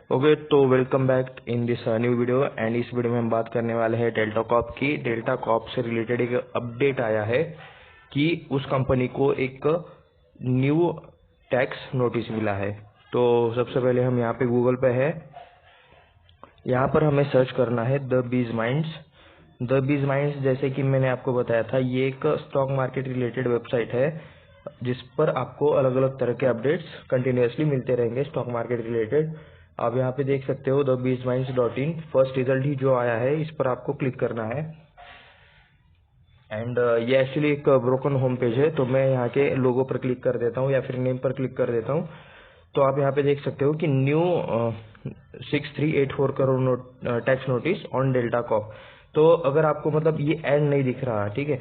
Okay, तो welcome back in this new video. And इस video में हम बात करने वाले हैं डेल्टा कॉप की। डेल्टा कॉप से रिलेटेड एक अपडेट आया है कि उस कंपनी को एक न्यू टैक्स नोटिस मिला है। तो सबसे पहले हम यहाँ पे गूगल पे है, यहाँ पर हमें सर्च करना है the bees minds. The bees minds, जैसे कि मैंने आपको बताया था, ये एक स्टॉक मार्केट रिलेटेड वेबसाइट है जिस पर आपको अलग अलग तरह के अपडेट्स कंटिन्यूअसली मिलते रहेंगे स्टॉक मार्केट रिलेटेड। आप यहाँ पे देख सकते हो thebizminds.in। फर्स्ट रिजल्ट ही जो आया है इस पर आपको क्लिक करना है। एंड ये एक्चुअली एक ब्रोकन होम पेज है, तो मैं यहाँ के लोगो पर क्लिक कर देता हूँ या फिर नेम पर क्लिक कर देता हूँ। तो आप यहाँ पे देख सकते हो कि new 6384 crore tax notice on Delta Corp. तो अगर आपको मतलब ये ऐड नहीं दिख रहा, ठीक है,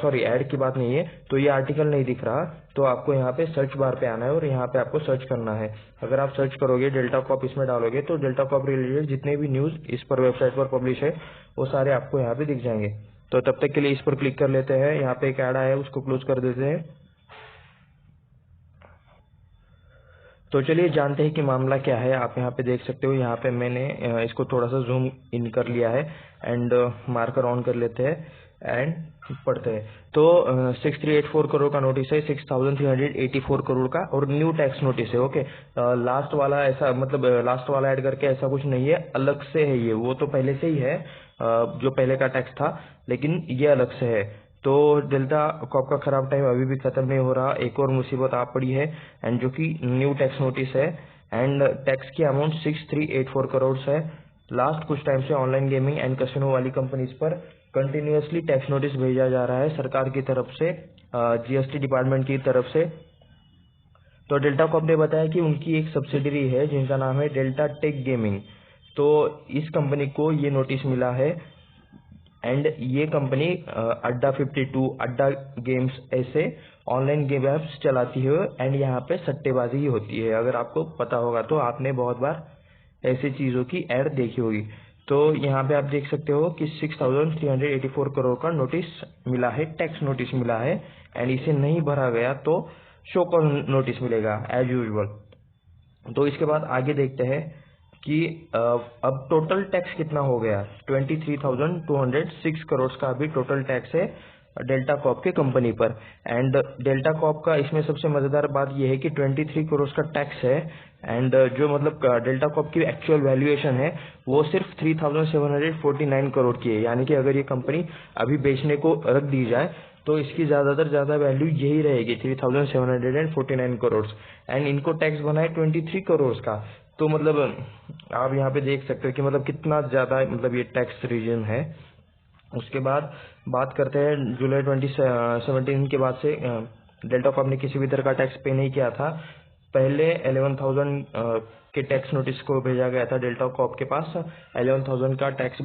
सॉरी ऐड की बात नहीं है, तो ये आर्टिकल नहीं दिख रहा, तो आपको यहाँ पे सर्च बार पे आना है और यहाँ पे आपको सर्च करना है। अगर आप सर्च करोगे डेल्टा कॉप, इसमें डालोगे तो डेल्टा कॉप रिलेटेड जितने भी न्यूज इस पर वेबसाइट पर पब्लिश है वो सारे आपको यहाँ पे दिख जाएंगे। तो तब तक के लिए इस पर क्लिक कर लेते हैं। यहाँ पे एक ऐड आया है, उसको क्लोज कर देते हैं। तो चलिए जानते हैं कि मामला क्या है। आप यहाँ पे देख सकते हो, यहाँ पे मैंने इसको थोड़ा सा जूम इन कर लिया है एंड मार्कर ऑन कर लेते हैं एंड पढ़ते हैं। तो 6384 करोड़ का नोटिस है, 6384 करोड़ का, और न्यू टैक्स नोटिस है। ओके, लास्ट वाला ऐसा मतलब लास्ट वाला ऐड करके ऐसा कुछ नहीं है, अलग से है ये। वो तो पहले से ही है, जो पहले का टैक्स था, लेकिन ये अलग से है। तो डेल्टा कॉप का खराब टाइम अभी भी खत्म नहीं हो रहा, एक और मुसीबत आ पड़ी है, एंड जो कि न्यू टैक्स नोटिस है। एंड टैक्स की अमाउंट 6384 करोड़ है। लास्ट कुछ टाइम से ऑनलाइन गेमिंग एंड कैसीनो वाली कंपनीज पर कंटिन्यूअसली टैक्स नोटिस भेजा जा रहा है सरकार की तरफ से, जीएसटी डिपार्टमेंट की तरफ से। तो डेल्टा कॉप ने बताया कि उनकी एक सब्सिडरी है जिनका नाम है डेल्टा टेक गेमिंग। तो इस कंपनी को ये नोटिस मिला है एंड ये कंपनी अड्डा 52, अड्डा गेम्स ऐसे ऑनलाइन गेम एप्स चलाती है एंड यहाँ पे सट्टेबाजी ही होती है। अगर आपको पता होगा तो आपने बहुत बार ऐसी चीजों की ऐड देखी होगी। तो यहाँ पे आप देख सकते हो कि 6384 करोड़ का नोटिस मिला है, टैक्स नोटिस मिला है, एंड इसे नहीं भरा गया तो शो कॉज नोटिस मिलेगा एज यूजुअल। तो इसके बाद आगे देखते हैं कि अब टोटल टैक्स कितना हो गया। 23,206 करोड़ का अभी टोटल टैक्स है डेल्टा कॉप के कंपनी पर। एंड डेल्टा कॉप का इसमें सबसे मजेदार बात यह है कि 23 करोड़ का टैक्स है, एंड जो मतलब डेल्टा कॉप की एक्चुअल वैल्यूएशन है वो सिर्फ 3,749 करोड़ की है। यानी कि अगर ये कंपनी अभी बेचने को रख दी जाए तो इसकी ज्यादातर ज्यादा वैल्यू यही रहेगी, 3,749 करोड़। एंड इनको टैक्स बना है 23 करोड़ का। तो मतलब आप यहाँ पे देख सकते हो कि मतलब कितना ज्यादा मतलब ये टैक्स रीजन है। उसके बाद बात करते हैं जुलाई 2017 के बाद से डेल्टा कॉप ने किसी भी तरह का टैक्स पे नहीं किया था। पहले 11,000 के टैक्स नोटिस को भेजा गया था डेल्टा कॉप के पास, 11,000 का टैक्स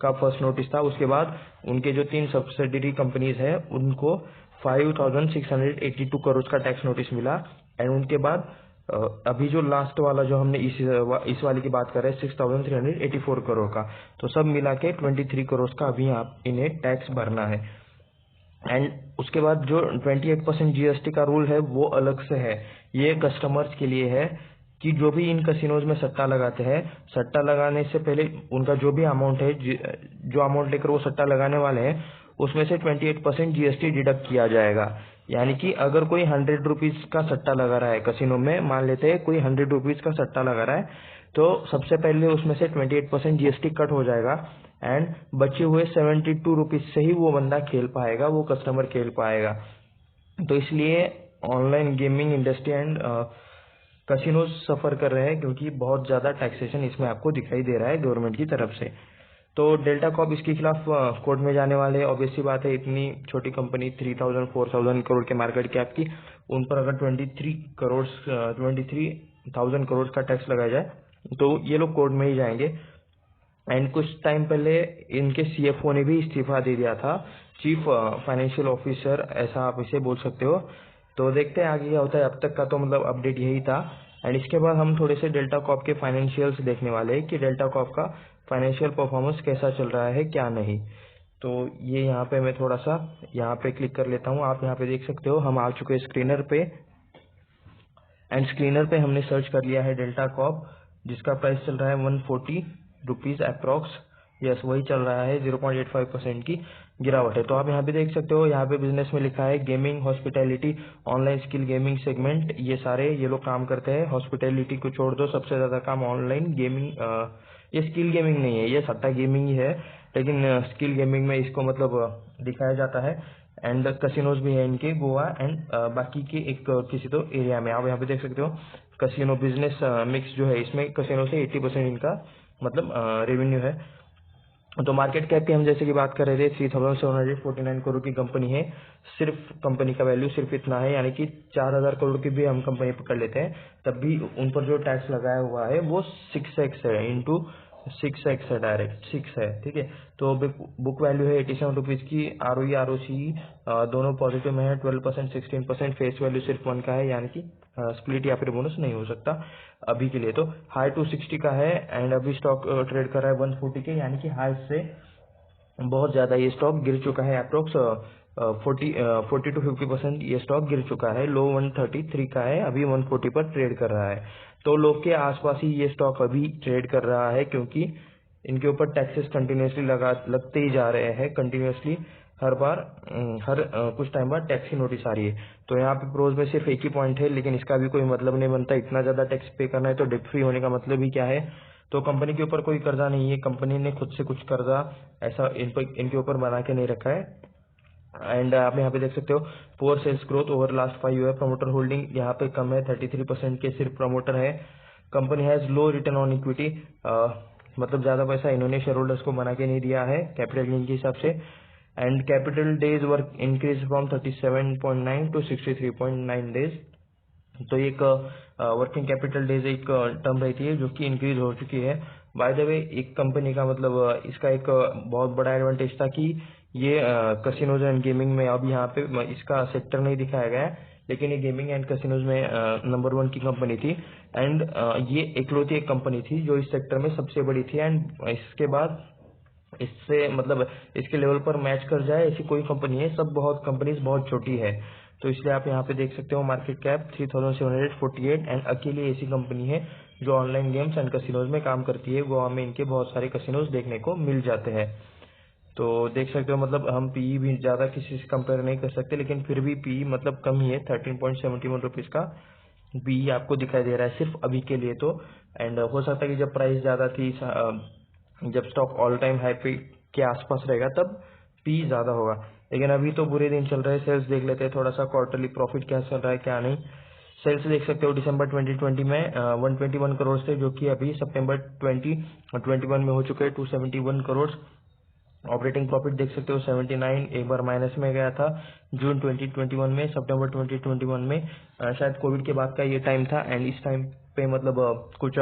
का फर्स्ट नोटिस था। उसके बाद उनके जो 3 सब्सिडरी कंपनीज है उनको 5,682 करोड़ का टैक्स नोटिस मिला। एंड उनके बाद अभी जो लास्ट वाला जो हमने इस वाले की बात कर रहे हैं 6,384 करोड़ का, तो सब मिला के 23 करोड़ का अभी आप इन्हें टैक्स भरना है। एंड उसके बाद जो 28% जीएसटी का रूल है वो अलग से है। ये कस्टमर्स के लिए है कि जो भी इन कसिनोज में सट्टा लगाते हैं, सट्टा लगाने से पहले उनका जो भी अमाउंट है, जो अमाउंट लेकर वो सट्टा लगाने वाले हैं, उसमें से 28% जीएसटी डिडक्ट किया जाएगा। यानी कि अगर कोई 100 रुपीज का सट्टा लगा रहा है कसिनो में, मान लेते हैं कोई 100 रुपीज का सट्टा लगा रहा है, तो सबसे पहले उसमें से 28% जीएसटी कट हो जाएगा एंड बचे हुए 72 रुपीज से ही वो बंदा खेल पाएगा, वो कस्टमर खेल पाएगा। तो इसलिए online gaming industry and casino suffer कर रहे हैं क्योंकि बहुत ज्यादा टैक्सेशन इसमें आपको दिखाई दे रहा है गवर्नमेंट की तरफ से। तो डेल्टा कॉप इसके खिलाफ कोर्ट में जाने वाले हैं। ऑब्वियस सी बात है, इतनी छोटी कंपनी 3,000-4,000 करोड़ के मार्केट कैप की, उन पर अगर 23,000 करोड़ का टैक्स लगाया जाए तो ये लोग कोर्ट में ही जाएंगे। एंड कुछ टाइम पहले इनके सीएफओ ने भी इस्तीफा दे दिया था, चीफ फाइनेंशियल ऑफिसर ऐसा आप इसे बोल सकते हो। तो देखते हैं आगे क्या होता है। अब तक का तो मतलब अपडेट यही था। एंड इसके बाद हम थोड़े से डेल्टा कॉप के फाइनेंशियल्स देखने वाले हैं कि डेल्टा कॉप का फाइनेंशियल परफॉर्मेंस कैसा चल रहा है क्या नहीं। तो ये यहाँ पे मैं थोड़ा सा यहाँ पे क्लिक कर लेता हूँ। आप यहाँ पे देख सकते हो हम आ चुके हैं स्क्रीनर पे, एंड स्क्रीनर पे हमने सर्च कर लिया है डेल्टा कॉप। जिसका प्राइस चल रहा है 140 रुपीज़ अप्रॉक्स। यस, वही चल रहा है। 0.85% की गिरावट है। तो आप यहाँ पे देख सकते हो, यहाँ पे बिजनेस में लिखा है gaming, hospitality, online skill gaming segment, ये सारे ये लोग काम करते हैं। हॉस्पिटैलिटी को छोड़ दो, सबसे ज्यादा काम ऑनलाइन गेमिंग, ये स्किल गेमिंग नहीं है, ये सट्टा गेमिंग ही है, लेकिन स्किल गेमिंग में इसको मतलब दिखाया जाता है। एंड कसिनोज भी है इनके गोवा एंड बाकी के एक किसी तो एरिया में। आप यहाँ पे देख सकते हो कसिनो बिजनेस मिक्स जो है, इसमें कसिनो से 80% इनका मतलब रेवेन्यू है। तो मार्केट कैप की हम जैसे कि बात कर रहे थे, 3749 करोड़ की कंपनी है। सिर्फ कंपनी का वैल्यू सिर्फ इतना है, यानी कि 4000 करोड़ की भी हम कंपनी पकड़ लेते हैं, तब भी उन पर जो टैक्स लगाया हुआ है वो 6x है, इंटू 6x है, डायरेक्ट 6 है। ठीक है, तो बुक वैल्यू है 87 रुपीज की। ROE ROC दोनों पॉजिटिव में है, 12% 16%। फेस वैल्यू सिर्फ 1 का है, यानी कि स्प्लिट या फिर बोनस नहीं हो सकता अभी के लिए। तो हाई 260 का है एंड अभी स्टॉक ट्रेड कर रहा है 140 के, यानी कि हाई से बहुत ज्यादा ये स्टॉक गिर चुका है। अप्रोक्स 40 to 50% ये स्टॉक गिर चुका है। लो 133 का है, अभी 140 पर ट्रेड कर रहा है। तो लोग के आसपास ही ये स्टॉक अभी ट्रेड कर रहा है, क्योंकि इनके ऊपर टैक्सेस कंटिन्यूसली लगते ही जा रहे हैं। कंटिन्यूसली हर बार कुछ टाइम बाद टैक्स की नोटिस आ रही है। तो यहाँ पे प्रोज में सिर्फ एक ही पॉइंट है, लेकिन इसका भी कोई मतलब नहीं बनता। इतना ज्यादा टैक्स पे करना है तो डेट फ्री होने का मतलब ही क्या है। तो कंपनी के ऊपर कोई कर्जा नहीं है, कंपनी ने खुद से कुछ कर्जा ऐसा इनके ऊपर बना के नहीं रखा है। एंड आप यहाँ पे देख सकते हो poor sales growth over last 5 year. Promoter holding यहाँ पे कम है, 33% के सिर्फ प्रमोटर है। Company has low return on equity, मतलब ज्यादा पैसा इन्होंने शेयर होल्डर्स को बना के नहीं दिया है कैपिटल गेन के हिसाब से। And capital days work increase from 37.9 to 63.9 days. तो एक वर्किंग कैपिटल डेज एक टर्म रहती है जो कि इंक्रीज हो चुकी है। बाय द वे, एक कंपनी का मतलब इसका एक बहुत बड़ा एडवांटेज था कि ये कसिनोज एंड गेमिंग में, अब यहाँ पे इसका सेक्टर नहीं दिखाया गया है, लेकिन ये गेमिंग एंड कसिनोज में नंबर 1 की कंपनी थी। एंड ये इकलौती एक कंपनी थी जो इस सेक्टर में सबसे बड़ी थी। एंड इसके बाद इससे मतलब इसके लेवल पर मैच कर जाए ऐसी कोई कंपनी है, सब बहुत कंपनीज बहुत छोटी है। तो इसलिए आप यहाँ पे देख सकते हो मार्केट कैप 3748 एंड अकेली ऐसी कंपनी है जो ऑनलाइन गेम्स एंड कसिनोज में काम करती है। गोवा में इनके बहुत सारे कसिनोज देखने को मिल जाते हैं। तो देख सकते हो मतलब हम पीई भी ज्यादा किसी से कंपेयर नहीं कर सकते, लेकिन फिर भी पीई मतलब कम ही है। 13.71 रुपीज का पीई आपको दिखाई दे रहा है सिर्फ अभी के लिए। तो एंड हो सकता है कि जब प्राइस ज्यादा थी, जब स्टॉक ऑल टाइम हाई पे के आसपास रहेगा, तब पी ज्यादा होगा। लेकिन अभी तो बुरे दिन चल रहे हैं। सेल्स देख लेते हैं थोड़ा सा, क्वार्टरली प्रॉफिट क्या चल रहा है क्या नहीं। सेल्स देख सकते हो दिसंबर 2020 में 121 करोड़ थे, जो कि अभी सितंबर 2021 में हो चुके हैं 271 करोड़। ऑपरेटिंग प्रॉफिट देख सकते हो 79, एक बार माइनस में गया था जून 2021 में। सितंबर 2021 में शायद कोविड के बाद का ये टाइम था, एंड इस टाइम पे मतलब कुछ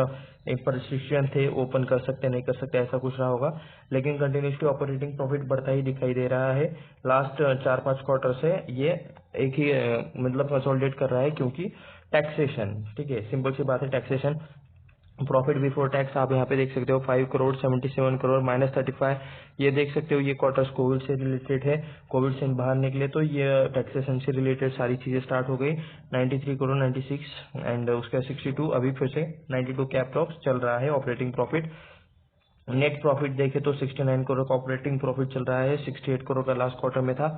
एक पर रिस्ट्रिक्शन थे, ओपन कर सकते नहीं कर सकते ऐसा कुछ रहा होगा। लेकिन कंटिन्यूसली ऑपरेटिंग प्रॉफिट बढ़ता ही दिखाई दे रहा है। लास्ट 4-5 क्वार्टर से ये एक ही मतलब कंसोलिडेट कर रहा है, क्योंकि टैक्सेशन, ठीक है, सिंपल सी बात है, टैक्सेशन। प्रॉफिट बिफोर टैक्स आप यहाँ पे देख सकते हो 5 करोड़, 77 करोड़, -35। ये देख सकते हो ये क्वार्टर्स कोविड से रिलेटेड है। कोविड से बाहर निकले तो ये टैक्सेशन से रिलेटेड सारी चीजें स्टार्ट हो गई। 93 करोड़, 96 एंड उसका 62, अभी फिर से 92 के अप्रॉक्स चल रहा है ऑपरेटिंग प्रॉफिट। नेट प्रॉफिट देखे तो 69 करोड़ का ऑपरेटिंग प्रॉफिट चल रहा है, 68 करोड़ का लास्ट क्वार्टर में था।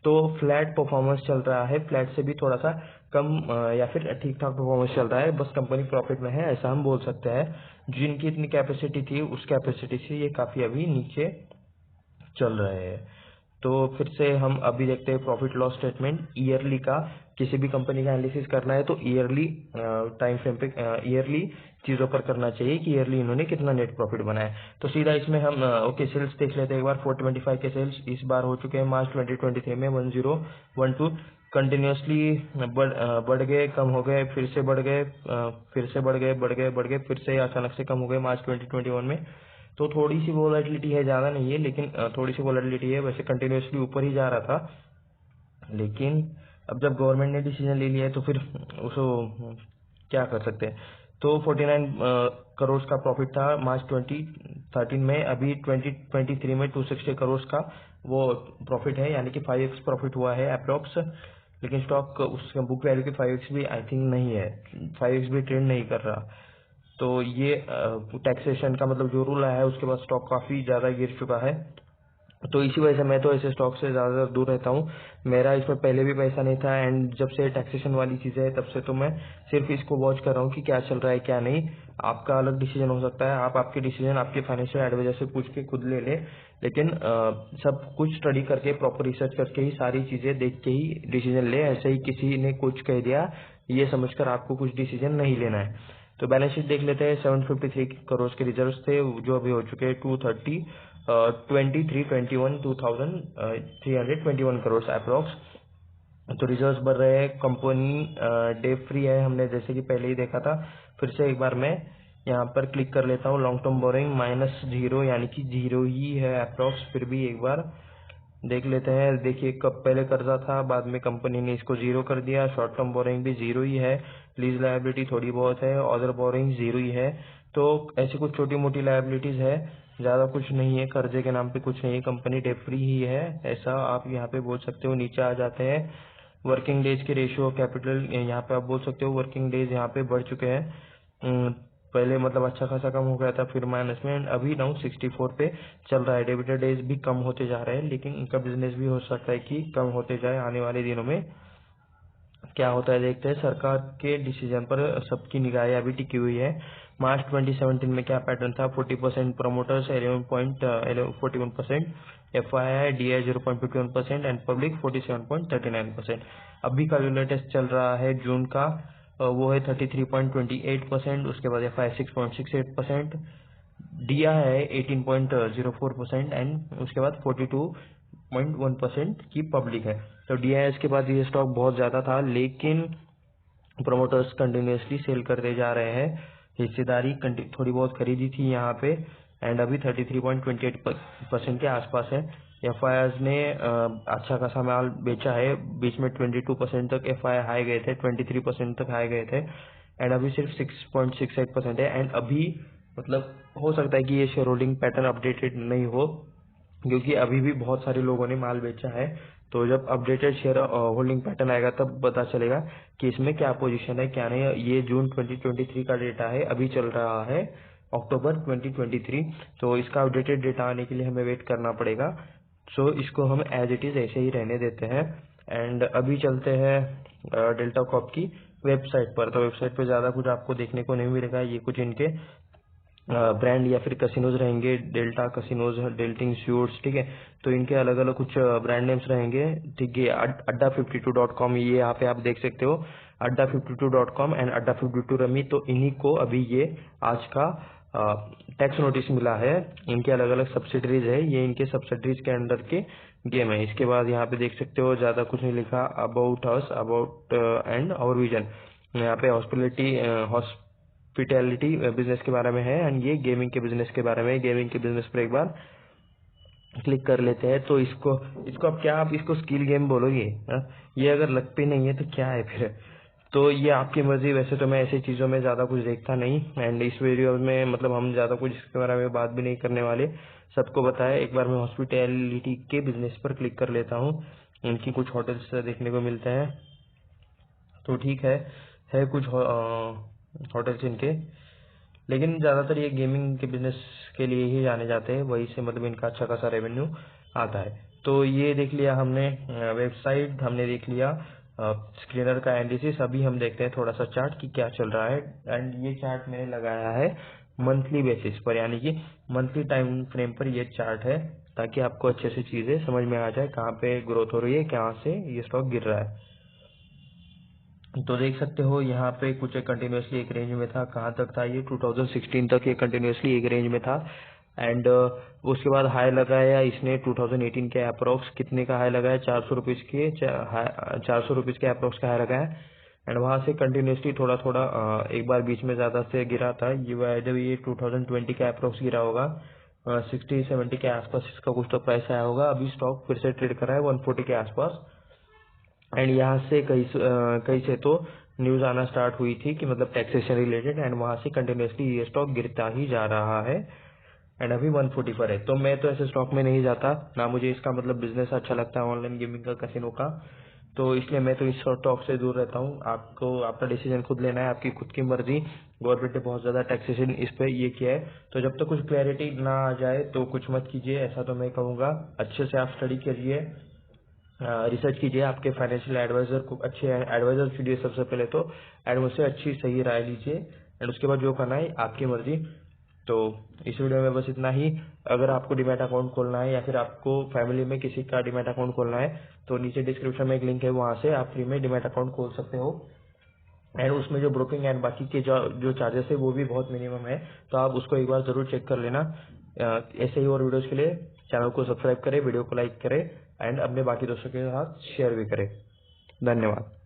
तो फ्लैट परफॉर्मेंस चल रहा है, फ्लैट से भी थोड़ा सा कम या फिर ठीक ठाक परफॉर्मेंस चल रहा है। बस कंपनी प्रॉफिट में है ऐसा हम बोल सकते हैं। जिनकी इतनी कैपेसिटी थी उस कैपेसिटी से ये काफी अभी नीचे चल रहे हैं। तो फिर से हम अभी देखते हैं प्रॉफिट लॉस स्टेटमेंट ईयरली का। किसी भी कंपनी का एनालिसिस करना है तो ईयरली टाइम फ्रेम पे, ईयरली चीजों पर करना चाहिए कि ईयरली इन्होंने कितना नेट प्रॉफिट बनाया। तो सीधा इसमें हम ओके सेल्स देख लेते हैं एक बार। 425 के सेल्स इस बार हो चुके हैं मार्च 2023 में 1012। कंटिन्यूसली बढ़ गए, कम हो गए, फिर से बढ़ गए, फिर से बढ़ गए, बढ़ गए, बढ़ गए, फिर से अचानक से कम हो गए मार्च 2021 में। तो थोड़ी सी वोलेटिलिटी है, ज्यादा नहीं है, लेकिन थोड़ी सी वोलेटिलिटी है। वैसे कंटिन्यूसली ऊपर ही जा रहा था, लेकिन अब जब गवर्नमेंट ने डिसीजन ले लिया है तो फिर उसको क्या कर सकते हैं। तो 49 करोड़ का प्रॉफिट था मार्च 2013 में। अभी 2023 में 260 करोड़ का वो प्रॉफिट है, यानी कि 5x प्रॉफिट हुआ है अप्रोक्स। लेकिन स्टॉक उस बुक वैल्यू के 5x भी आई थिंक नहीं है, 5x भी ट्रेड नहीं कर रहा। तो ये टैक्सेशन का मतलब जो रूल आया है उसके बाद स्टॉक काफ़ी ज़्यादा गिर चुका है। तो इसी वजह से मैं तो ऐसे स्टॉक से ज़्यादा दूर रहता हूँ। मेरा इसमें पहले भी पैसा नहीं था, एंड जब से टैक्सेशन वाली चीज़ें है तब से तो मैं सिर्फ इसको वॉच कर रहा हूँ कि क्या चल रहा है क्या नहीं। आपका अलग डिसीजन हो सकता है, आप आपके डिसीजन आपके फाइनेंशियल एडवाइजर से पूछ के खुद ले लें, लेकिन सब कुछ स्टडी करके प्रॉपर रिसर्च करके ही सारी चीज़ें देख के ही डिसीजन ले। ऐसे ही किसी ने कुछ कह दिया ये समझकर आपको कुछ डिसीजन नहीं लेना है। तो बैलेंस शीट देख लेते हैं। 753 करोड़ के रिजर्व थे जो अभी हो चुके हैं 2321 करोड़ अप्रोक्स। तो रिजर्व्स बढ़ रहे हैं। कंपनी डे फ्री है, हमने जैसे कि पहले ही देखा था। फिर से एक बार मैं यहाँ पर क्लिक कर लेता हूँ। लॉन्ग टर्म बोरिंग -0 यानी कि 0 ही है अप्रोक्स। फिर भी एक बार देख लेते हैं। देखिए कब पहले कर्जा था, बाद में कंपनी ने इसको 0 कर दिया। शॉर्ट टर्म बोरिंग भी 0 ही है। लीज लायबिलिटी थोड़ी बहुत है। अदर बोरिंग 0 ही है। तो ऐसी कुछ छोटी मोटी लायबिलिटीज है, ज़्यादा कुछ नहीं है। कर्जे के नाम पे कुछ नहीं है, कंपनी डेट फ्री ही है, ऐसा आप यहाँ पे बोल सकते हो। नीचे आ जाते हैं वर्किंग डेज के रेशियो ऑफ कैपिटल, यहाँ पे आप बोल सकते हो वर्किंग डेज यहाँ पे बढ़ चुके हैं। पहले मतलब अच्छा खासा कम हो गया था, फिर माइनस में, अभी 964 पे चल रहा है। डेबिटर डेज भी कम होते जा रहे हैं, लेकिन इनका बिजनेस भी हो सकता है कि कम होते जाए आने वाले दिनों में। क्या होता है देखते हैं। सरकार के डिसीजन पर सबकी निगाहें अभी टिकी हुई है। मार्च 2017 में क्या पैटर्न था? 40% promoters, 11.41%, FII DI 0.51% and public 47.39%। अभी का जो लेटेस्ट चल रहा है जून का वो है 33.28%। उसके बाद FII 6.68%, DI है 18.04% एंड उसके बाद 42.1% की पब्लिक है। तो DIS के बाद ये स्टॉक बहुत ज़्यादा था, लेकिन प्रोमोटर्स कंटिन्यूसली सेल करते जा रहे हैं। हिस्सेदारी थोड़ी बहुत खरीदी थी यहाँ पे, एंड अभी 33.28% के आसपास है। FIIs ने अच्छा खासा माल बेचा है। बीच में 22% तक FII हाई गए थे, 23% तक हाई गए थे, एंड अभी सिर्फ 6.68% है। एंड अभी मतलब हो सकता है कि ये शेयर होल्डिंग पैटर्न अपडेटेड नहीं हो, क्योंकि अभी भी बहुत सारे लोगों ने माल बेचा है। तो जब अपडेटेड शेयर होल्डिंग पैटर्न आएगा तब पता चलेगा कि इसमें क्या पोजीशन है क्या नहीं। ये जून 2023 का डेटा है, अभी चल रहा है अक्टूबर 2023। तो इसका अपडेटेड डेटा आने के लिए हमें वेट करना पड़ेगा। सो इसको हम एज इट इज ऐसे ही रहने देते हैं। एंड अभी चलते हैं डेल्टा कॉर्प की वेबसाइट पर। तो वेबसाइट पर ज़्यादा कुछ आपको देखने को नहीं मिलेगा। ये कुछ इनके ब्रांड या फिर कसिनोज रहेंगे, डेल्टा कसिनोज, डेल्टिंग स्यूट्स, ठीक है। तो इनके अलग अलग कुछ ब्रांड नेम्स रहेंगे, ठीक है। adda52.com ये यहाँ पे आप देख सकते हो, adda52.com एंड adda52 रमी। तो इन्हीं को अभी ये आज का टैक्स नोटिस मिला है। इनके अलग अलग सब्सिडरीज है, ये इनके सब्सिडरीज के अंडर के गेम है। इसके बाद यहाँ पे देख सकते हो ज़्यादा कुछ नहीं लिखा, about us, about and our vision. यहाँ पे हॉस्पिटैलिटी बिजनेस के बारे में है, एंड ये गेमिंग के बिजनेस के बारे में। गेमिंग के बिजनेस पर एक बार क्लिक कर लेते हैं। तो इसको इसको अब क्या आप इसको स्किल गेम बोलोगे? ये अगर लग पे नहीं है तो क्या है फिर? तो ये आपकी मर्जी। वैसे तो मैं ऐसी चीज़ों में ज़्यादा कुछ देखता नहीं, एंड इस वीडियो में मतलब हम ज़्यादा कुछ इसके बारे में बात भी नहीं करने वाले, सबको बताया। एक बार मैं हॉस्पिटैलिटी के बिजनेस पर क्लिक कर लेता हूँ। उनकी कुछ होटल्स देखने को मिलते हैं, तो ठीक है कुछ होटल्स इनके, लेकिन ज़्यादातर ये गेमिंग के बिजनेस के लिए ही जाने जाते हैं। वही से मतलब इनका अच्छा खासा रेवेन्यू आता है। तो ये देख लिया हमने वेबसाइट, हमने देख लिया स्क्रीनर का एनालिसिस। अभी हम देखते हैं थोड़ा सा चार्ट कि क्या चल रहा है। एंड ये चार्ट मैंने लगाया है मंथली बेसिस पर, यानी कि मंथली टाइम फ्रेम पर ये चार्ट है, ताकि आपको अच्छे से चीज़ें समझ में आ जाए कहाँ पे ग्रोथ हो रही है, कहाँ से ये स्टॉक गिर रहा है। तो देख सकते हो यहाँ पे कुछ कंटिन्यूसली एक रेंज में था। कहाँ तक था ये? 2016 तक ये कंटिन्यूसली एक रेंज में था, एंड उसके बाद हाई लगाया इसने 2018 के अप्रोक्स। कितने का हाई लगाया? 400 रुपीज़ के 400 रुपीज़ के अप्रोक्स का हाई लगाया, एंड वहाँ से कंटिन्यूसली थोड़ा थोड़ा एक बार बीच में ज़्यादा से गिरा था। ये 2020 के अप्रोक्स गिरा होगा, 60-70 के आसपास इसका कुछ तो प्राइस आया होगा। अभी स्टॉक फिर से ट्रेड कर रहा है 140 के आसपास। एंड यहाँ से कई से तो न्यूज़ आना स्टार्ट हुई थी कि मतलब टैक्सेशन रिलेटेड, एंड वहाँ से कंटिन्यूसली ये स्टॉक गिरता ही जा रहा है, एंड अभी 140 पर है। तो मैं तो ऐसे स्टॉक में नहीं जाता, ना मुझे इसका मतलब बिजनेस अच्छा लगता है ऑनलाइन गेमिंग का, कैसीनो का। तो इसलिए मैं तो इस टॉक से दूर रहता हूँ। आपको अपना डिसीजन खुद लेना है, आपकी खुद की मर्जी। गवर्नमेंट ने बहुत ज़्यादा टैक्सेशन इस पे ये किया है, तो जब तक कुछ क्लैरिटी ना आ जाए तो कुछ मत कीजिए, ऐसा तो मैं कहूँगा। अच्छे से आप स्टडी करिए, रिसर्च कीजिए, आपके फाइनेंशियल एडवाइजर को अच्छे एडवाइजर चुनिए सबसे पहले तो, एंड मुझसे अच्छी सही राय लीजिए, एंड उसके बाद जो करना है आपकी मर्जी। तो इस वीडियो में बस इतना ही। अगर आपको डीमैट अकाउंट खोलना है या फिर आपको फैमिली में किसी का डीमैट अकाउंट खोलना है तो नीचे डिस्क्रिप्शन में एक लिंक है, वहां से आप फ्री में डीमैट अकाउंट खोल सकते हो। एंड उसमें जो ब्रोकिंग एंड बाकी के जो चार्जेस है वो भी बहुत मिनिमम है, तो आप उसको एक बार जरूर चेक कर लेना। ऐसे ही और वीडियोस के लिए चैनल को सब्सक्राइब करें, वीडियो को लाइक करें, एंड अपने बाकी दोस्तों के साथ शेयर भी करें। धन्यवाद।